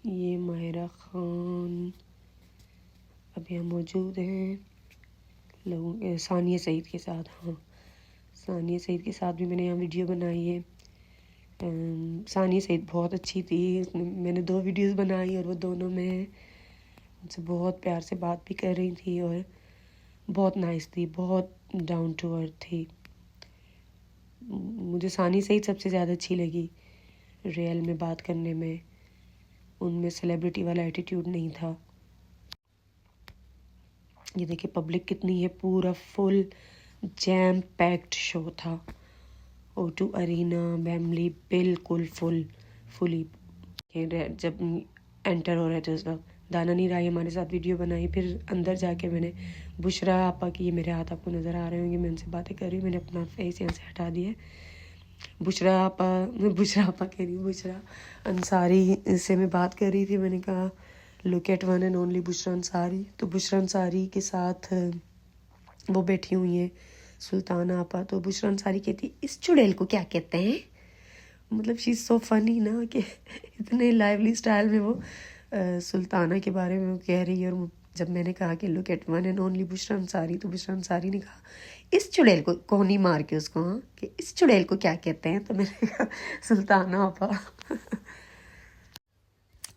ये मायरा खान अब यहाँ मौजूद हैं लोगों के, सानिया सईद के साथ। हाँ, सानिया सईद के साथ भी मैंने यहाँ वीडियो बनाई है। सानिया सईद बहुत अच्छी थी, मैंने 2 वीडियोस बनाई और वो दोनों में मुझसे बहुत प्यार से बात भी कर रही थी और बहुत नाइस थी, बहुत डाउन टू अर्थ थी। मुझे सानिया सईद सबसे ज़्यादा अच्छी लगी रियल में बात करने में, उनमें सेलिब्रिटी वाला एटीट्यूड नहीं था। ये देखिए पब्लिक कितनी है, पूरा फुल जैम पैक्ड शो था। O2 अरीना वेम्बली बिल्कुल फुली जब एंटर हो रहे थे उस वक्त दाना नीर आई हमारे साथ वीडियो बनाई। फिर अंदर जाके मैंने बुशरा आपा की, ये मेरे हाथ आपको नज़र आ रहे होंगे, मैं उनसे बातें कर रही हूँ, मैंने अपना फेस यहाँ से हटा दिया। बुशरा आपा, मैं बुशरा आपा कह रही हूँ, बुशरा अंसारी से मैं बात कर रही थी। मैंने कहा look at one and only Bushra Ansari. तो बुशरा अंसारी के साथ वो बैठी हुई है सुल्ताना आपा। तो बुशरा अंसारी कहती इस चुड़ैल को क्या कहते हैं, मतलब शी इज़ सो फनी ना कि इतने लाइवली स्टाइल में वो सुल्ताना के बारे में वो कह रही है। और जब मैंने कहा कि look at one and only Bushra Ansari, तो बुशरा अंसारी ने कहा इस चुड़ैल को कोहनी मार के उसको, हाँ कि इस चुड़ैल को क्या कहते हैं। तो मैंने कहा सुल्ताना आपा।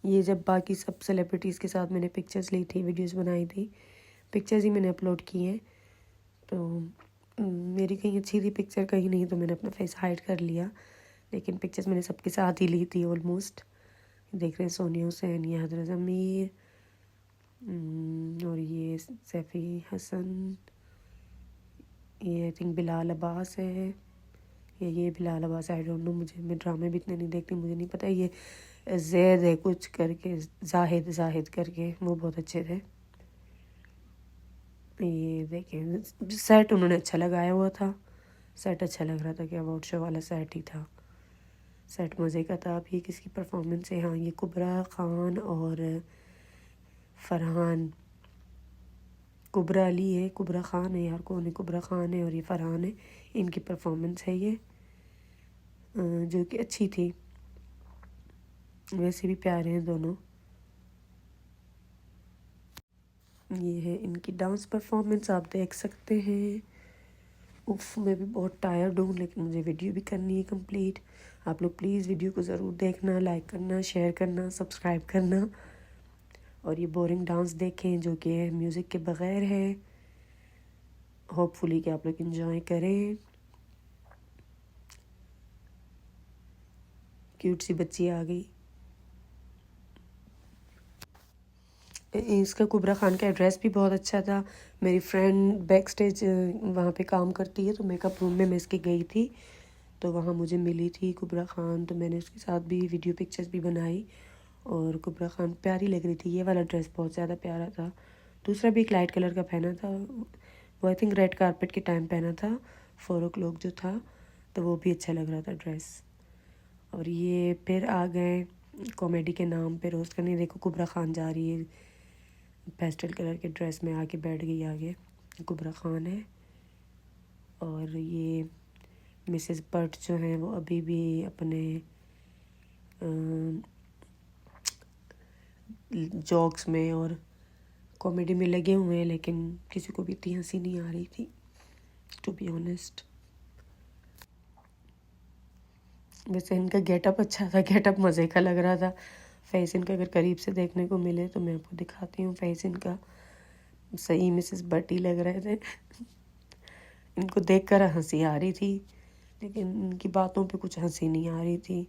ये जब बाकी सब सेलिब्रिटीज़ के साथ मैंने पिक्चर्स ली थी, वीडियोस बनाई थी, पिक्चर्स ही मैंने अपलोड की हैं। तो मेरी कहीं अच्छी थी पिक्चर, कहीं नहीं, तो मैंने अपना फेस हाइड कर लिया। लेकिन पिक्चर्स मैंने सबके साथ ही ली थी ऑलमोस्ट। देख रहे हैं सोनिया हुसैन, ये हजरत अमीर, और ये सैफ़ी हसन, ये आई थिंक बिलाल अब्बास है, ये बिलाल अब्बास, आई डोंट नो, मैं ड्रामे भी इतने नहीं देखती, मुझे नहीं पता। ये जैद है कुछ करके, जाहिद करके, वो बहुत अच्छे थे। ये देखें सेट उन्होंने अच्छा लगाया हुआ था, सेट अच्छा लग रहा था कि अवार्ड शो वाला सेट ही था, सेट मज़े का था। अब ये किसकी परफॉर्मेंस है, हाँ ये कुबरा खान और फरहान, कुबरा अली है, कुबरा खान है, यार कौन है, कुबरा खान है और ये फरहान है, इनकी परफॉर्मेंस है ये, जो कि अच्छी थी। वैसे भी प्यारे हैं दोनों। ये है इनकी डांस परफॉर्मेंस, आप देख सकते हैं। उफ, मैं भी बहुत टायर्ड हूँ, लेकिन मुझे वीडियो भी करनी है कंप्लीट। आप लोग प्लीज़ वीडियो को ज़रूर देखना, लाइक करना, शेयर करना, सब्सक्राइब करना, और ये बोरिंग डांस देखें जो कि म्यूज़िक के बग़ैर है। होपफुली कि आप लोग इंजॉय करें। क्यूट सी बच्ची आ गई। इसका कुबरा खान का एड्रेस भी बहुत अच्छा था। मेरी फ्रेंड बैक स्टेज वहाँ पे काम करती है, तो मेकअप रूम में मैं इसके गई थी, तो वहाँ मुझे मिली थी कुबरा खान, तो मैंने उसके साथ भी वीडियो पिक्चर्स भी बनाई। और कुबरा खान प्यारी लग रही थी, ये वाला ड्रेस बहुत ज़्यादा प्यारा था। दूसरा भी एक लाइट कलर का पहना था, वो आई थिंक रेड कारपेट के टाइम पहना था, 4 o'clock जो था, तो वो भी अच्छा लग रहा था ड्रेस। और ये फिर आ गए कॉमेडी के नाम पे रोस्ट करने। देखो कुबरा खान जा रही है पेस्टल कलर के ड्रेस में, आके बैठ गई आगे, कुबरा खान है। और ये मिसेस बट जो हैं वो अभी भी अपने जोक्स में और कॉमेडी में लगे हुए हैं, लेकिन किसी को भी इतनी हंसी नहीं आ रही थी, टू बी ऑनेस्ट। वैसे इनका गेटअप अच्छा था, गेटअप मज़े का लग रहा था। फेस इनका अगर करीब से देखने को मिले तो मैं आपको दिखाती हूँ। फेस इनका सही मिसेस बट ही लग रहे थे। इनको देखकर हंसी आ रही थी, लेकिन इनकी बातों पे कुछ हंसी नहीं आ रही थी।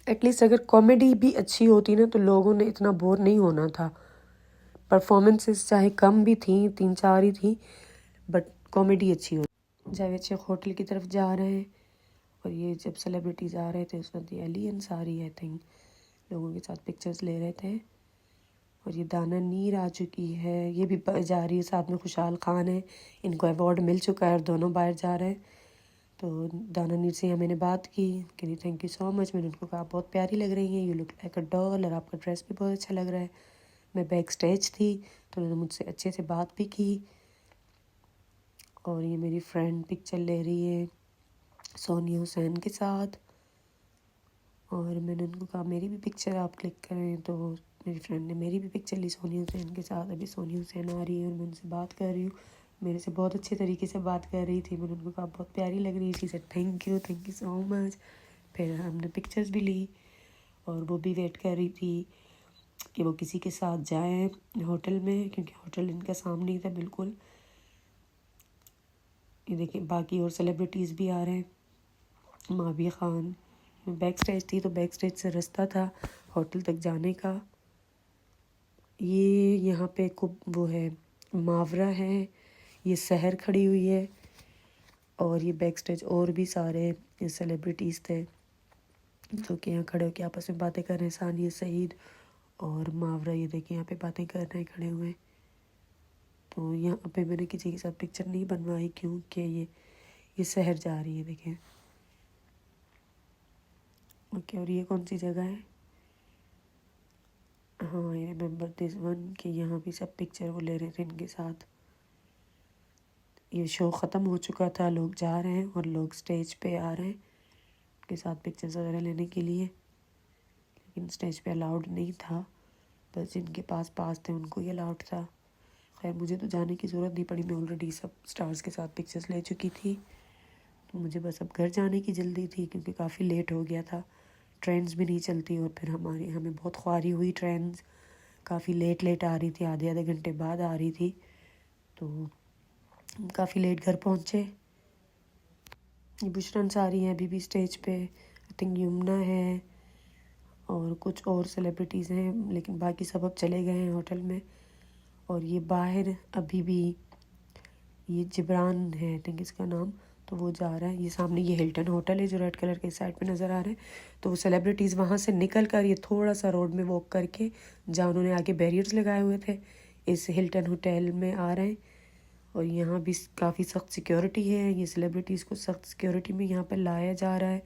एटलीस्ट अगर कॉमेडी भी अच्छी होती ना तो लोगों ने इतना बोर नहीं होना था। परफॉर्मेंसेस चाहे कम भी थी, 3-4 ही थी, बट कॉमेडी अच्छी होती। जावेद शेख होटल की तरफ जा रहे हैं, और ये जब सेलिब्रिटीज़ आ रहे थे उस वक्त अली अंसारी आई थिंक लोगों के साथ पिक्चर्स ले रहे थे। और ये दाना नीर आ चुकी है, ये भी जा रही है, साथ में खुशहाल खान है, इनको अवार्ड मिल चुका है और दोनों बाहर जा रहे हैं। तो दाना नीर से मैंने बात की कि थैंक यू सो मच। मैंने उनको कहा आप बहुत प्यारी लग रही हैं, you look like a doll, और आपका ड्रेस भी बहुत अच्छा लग रहा है। मैं बैक स्टेज थी तो उन्होंने मुझसे अच्छे से बात भी की। और ये मेरी फ्रेंड पिक्चर ले रही है सोनिया हुसैन के साथ, और मैंने उनको कहा मेरी भी पिक्चर आप क्लिक करें, तो मेरी फ्रेंड ने मेरी भी पिक्चर ली सोनिया हुसैन के साथ। अभी सोनिया हुसैन आ रही है और मैं उनसे बात कर रही हूँ, मेरे से बहुत अच्छे तरीके से बात कर रही थी। मैंने उनको कहा बहुत प्यारी लग रही थी, थैंक यू सो मच। फिर हमने पिक्चर्स भी ली और वो भी वेट कर रही थी कि वो किसी के साथ जाएं होटल में, क्योंकि होटल इनका सामने ही था बिल्कुल। ये देखिए बाकी और सेलिब्रिटीज़ भी आ रहे हैं, माविया ख़ान। मैं बैक स्टेज थी तो बैक स्टेज से रास्ता था होटल तक जाने का। ये यहाँ पे वो है मावरा है, ये सहर खड़ी हुई है, और ये बैक स्टेज और भी सारे सेलिब्रिटीज़ थे जो कि यहाँ खड़े होकर आपस में बातें कर रहे हैं। सानिया सईद और मावरा ये देखिए यहाँ पे बातें कर रहे हैं खड़े हुए। तो यहाँ पे मैंने किसी के साथ पिक्चर नहीं बनवाई क्योंकि ये शहर जा रही है देखें। ओके, और ये कौन सी जगह है? हाँ, आई रिमेम्बर दिस वन, कि यहाँ भी सब पिक्चर वो ले रहे थे इनके साथ। ये शो ख़त्म हो चुका था, लोग जा रहे हैं और लोग स्टेज पे आ रहे हैं उनके साथ पिक्चर्स वगैरह लेने के लिए, लेकिन स्टेज पे अलाउड नहीं था, बस जिनके पास थे उनको ही अलाउड था। खैर मुझे तो जाने की ज़रूरत नहीं पड़ी, मैं ऑलरेडी सब स्टार्स के साथ पिक्चर्स ले चुकी थी। तो मुझे बस अब घर जाने की जल्दी थी क्योंकि काफ़ी लेट हो गया था, ट्रेन्स भी नहीं चलती, और फिर हमें बहुत ख्वारी हुई। ट्रेन्स काफ़ी लेट आ रही थी, आधे घंटे बाद आ रही थी, तो हम काफ़ी लेट घर पहुँचे। ये बुशरा अंसारी है अभी भी स्टेज पे, आई थिंक यमुना है और कुछ और सेलिब्रिटीज़ हैं, लेकिन बाकी सब अब चले गए हैं होटल में। और ये बाहर अभी भी ये जिब्रान है आई थिंक इसका नाम, तो वो जा रहा है। ये सामने ये हिल्टन होटल है जो रेड कलर के साइड पे नज़र आ रहा है, तो वो सेलिब्रिटीज़ वहाँ से निकल कर ये थोड़ा सा रोड में वॉक करके, जहाँ उन्होंने आगे बैरियर्स लगाए हुए थे, इस हिल्टन होटल में आ रहे हैं। और यहाँ भी काफ़ी सख्त सिक्योरिटी है, ये सेलिब्रिटीज़ को सख्त सिक्योरिटी में यहाँ पर लाया जा रहा है।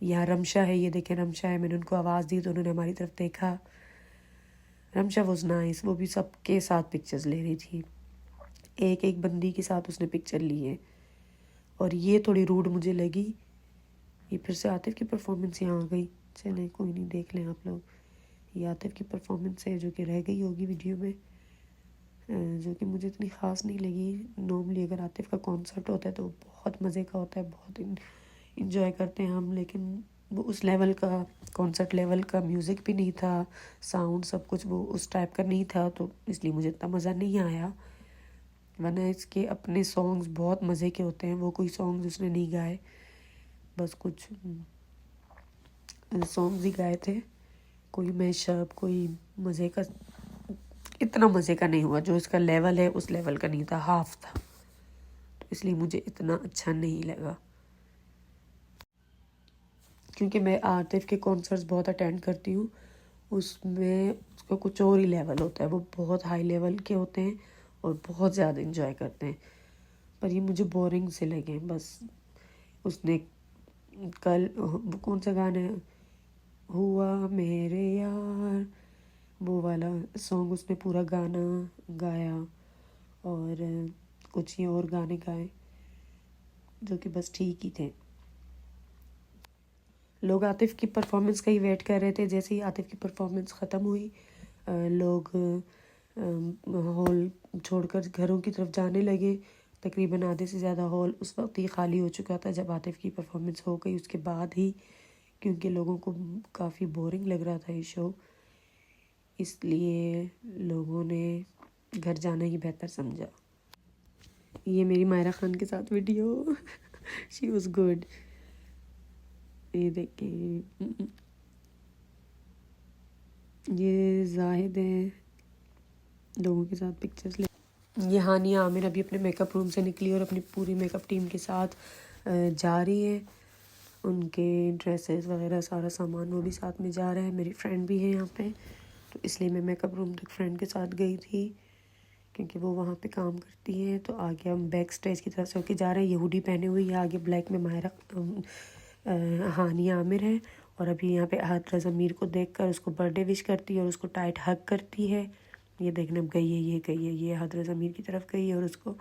यहाँ रमशा है, ये देखें रमशा है, मैंने उनको आवाज़ दी तो उन्होंने हमारी तरफ देखा। रमशा वॉज नाइस, वो भी सबके साथ पिक्चर्स ले रही थी, एक एक बंदी के साथ उसने पिक्चर ली है। और ये थोड़ी रूड मुझे लगी, ये फिर से आतिफ की परफॉर्मेंस यहाँ आ गई। चलें कोई नहीं, देख लें आप लोग। ये आतिफ की परफॉर्मेंस है जो कि रह गई होगी वीडियो में, जो कि मुझे इतनी ख़ास नहीं लगी। नॉर्मली अगर आतिफ का कॉन्सर्ट होता है तो बहुत मज़े का होता है, बहुत इंजॉय करते हैं हम, लेकिन वो उस लेवल का कॉन्सर्ट लेवल का म्यूज़िक भी नहीं था, साउंड सब कुछ वो उस टाइप का नहीं था, तो इसलिए मुझे इतना मज़ा नहीं आया। वरना इसके अपने सॉन्ग्स बहुत मज़े के होते हैं, वो कोई सॉन्ग्स उसने नहीं गाए, बस कुछ सॉन्ग्स ही गाए थे, कोई मैशअप, कोई मज़े का, इतना मज़े का नहीं हुआ। जो इसका लेवल है उस लेवल का नहीं था, हाफ था, तो इसलिए मुझे इतना अच्छा नहीं लगा। क्योंकि मैं आतिफ के कॉन्सर्ट्स बहुत अटेंड करती हूँ, उसमें उसका कुछ और ही लेवल होता है, वो बहुत हाई लेवल के होते हैं और बहुत ज़्यादा इंजॉय करते हैं। पर ये मुझे बोरिंग से लगे बस। उसने कल वो कौन सा गाना है, हुआ मेरे यार, वो वाला सॉन्ग उसने पूरा गाना गाया, और कुछ ये और गाने गाए जो कि बस ठीक ही थे। लोग आतिफ की परफॉर्मेंस का ही वेट कर रहे थे। जैसे ही आतिफ की परफॉर्मेंस ख़त्म हुई, लोग हॉल छोड़कर घरों की तरफ जाने लगे। तकरीबन आधे से ज़्यादा हॉल उस वक्त ही खाली हो चुका था जब आतिफ की परफॉर्मेंस हो गई, उसके बाद ही, क्योंकि लोगों को काफ़ी बोरिंग लग रहा था ये शो, इसलिए लोगों ने घर जाना ही बेहतर समझा। ये मेरी मायरा खान के साथ वीडियो शी वॉज गुड। ये देखिए ये जाहिद है, लोगों के साथ पिक्चर्स ले। ये हानिया आमिर अभी अपने मेकअप रूम से निकली और अपनी पूरी मेकअप टीम के साथ जा रही है। उनके ड्रेसेस वगैरह सारा सामान वो भी साथ में जा रहा है। मेरी फ्रेंड भी है यहाँ पे, तो इसलिए मैं मेकअप रूम तक फ्रेंड के साथ गई थी। क्योंकि वो वहाँ पे काम करती है। तो आगे हम बैक स्टेज की तरफ से होके जा रहे हैं। ये हुडी पहने हुई है, आगे ब्लैक में मायरा हानिया आमिर है। और अभी यहाँ पे हाथरा ज़मीर को देखकर उसको बर्थडे विश करती है और उसको टाइट हग करती है। ये देखने अब गई है, ये हाथरा ज़मीर की तरफ गई है और उसको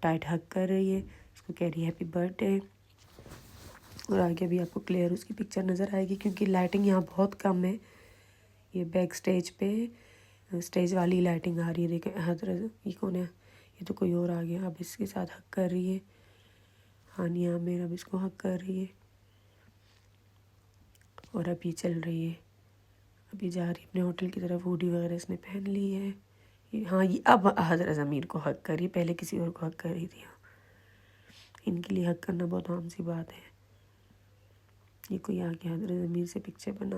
टाइट हग कर रही है, उसको कह रही है हैप्पी बर्थडे। और आगे भी आपको क्लियर उसकी पिक्चर नज़र आएगी क्योंकि लाइटिंग यहाँ बहुत कम है। ये बैक स्टेज पे स्टेज वाली लाइटिंग आ रही है। देखें हाथरा, ये कौन है? ये तो कोई और आ गया। अब इसके साथ हक कर रही है हानिया आमिर, अब इसको हक कर रही है और अभी चल रही है, अभी जा रही है अपने होटल की तरफ। हुडी वगैरह इसने पहन ली है। हाँ, ये अब हाथरा ज़मीर को हक करी, पहले किसी और को हक कर रही थी। इनके लिए हक करना बहुत आम सी बात है। ये कोई आगे हाथरा ज़मीर से पिक्चर बना